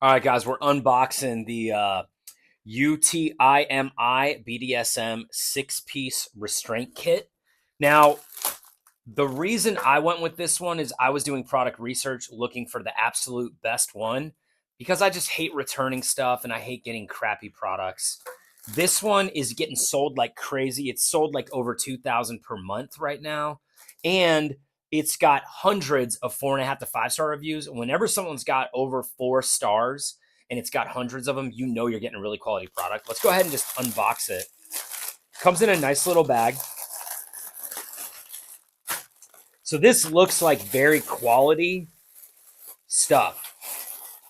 All right, guys, we're unboxing the UTIMI BDSM 6-piece restraint kit. Now, the reason I went with this one is I was doing product research looking for the absolute best one because I just hate returning stuff and I hate getting crappy products. This one is getting sold like crazy. It's sold like over 2,000 per month right now. And it's got hundreds of 4.5 to 5-star reviews. Whenever someone's got over 4 stars and it's got hundreds of them, you know you're getting a really quality product. Let's go ahead and just unbox it. Comes in a nice little bag. So this looks like very quality stuff.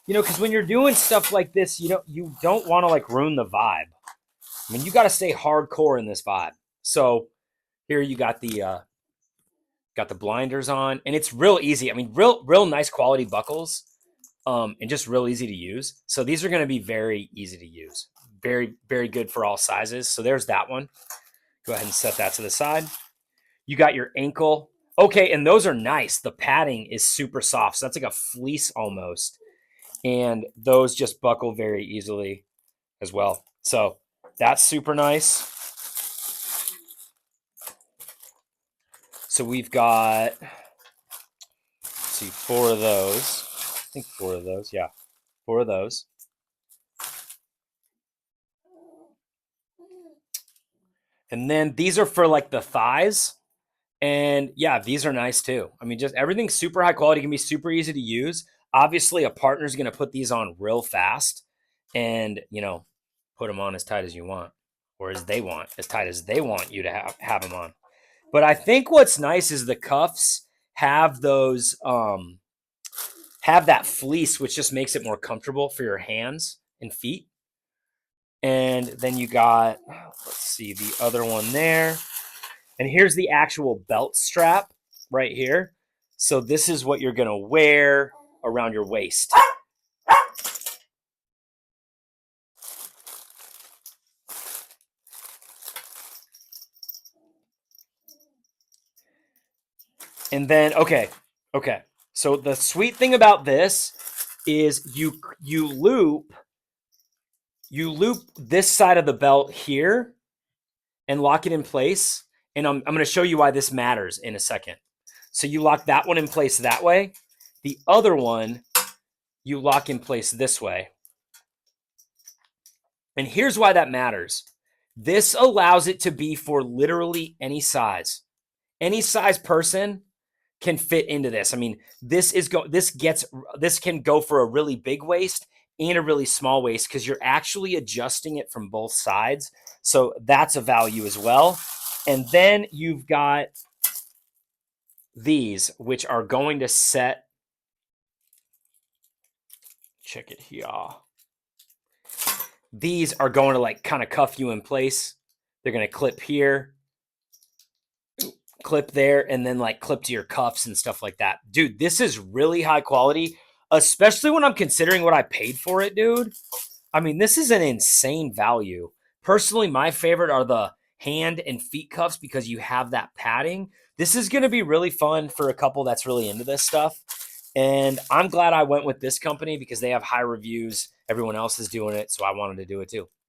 You know, because when you're doing stuff like this, you don't want to like ruin the vibe. I mean, you got to stay hardcore in this vibe. So here you got the blinders on, and it's real easy. I mean, real nice quality buckles, and just real easy to use. So these are going to be very easy to use. Very, very good for all sizes. So there's that one. Go ahead and set that to the side. You got your ankle. Okay, and those are nice. The padding is super soft. So that's like a fleece almost. And those just buckle very easily as well. So that's super nice. So we've got, let's see, 4 of those. I think 4 of those. Yeah, 4 of those. And then these are for like the thighs. And yeah, these are nice too. I mean, just everything's super high quality, can be super easy to use. Obviously, a partner's going to put these on real fast and, put them on as tight as you want, or as they want, as tight as they want you to have them on. But I think what's nice is the cuffs have those, have that fleece, which just makes it more comfortable for your hands and feet. And then you got, let's see, the other one there. And here's the actual belt strap right here. So this is what you're going to wear around your waist. And then, okay. So the sweet thing about this is you loop this side of the belt here and lock it in place. And I'm going to show you why this matters in a second. So you lock that one in place that way. The other one, you lock in place this way. And here's why that matters. This allows it to be for literally any size. Any size person can fit into this. I mean, this can go for a really big waist and a really small waist because you're actually adjusting it from both sides. So that's a value as well. And then you've got these, which are going to set, check it here. These are going to like kind of cuff you in place. They're going to clip here, clip there, and then like clip to your cuffs and stuff like that. Dude, this is really high quality, especially when I'm considering what I paid for it, dude. I mean, this is an insane value. Personally, my favorite are the hand and feet cuffs because you have that padding. This is going to be really fun for a couple that's really into this stuff. And I'm glad I went with this company because they have high reviews. Everyone else is doing it, so I wanted to do it too.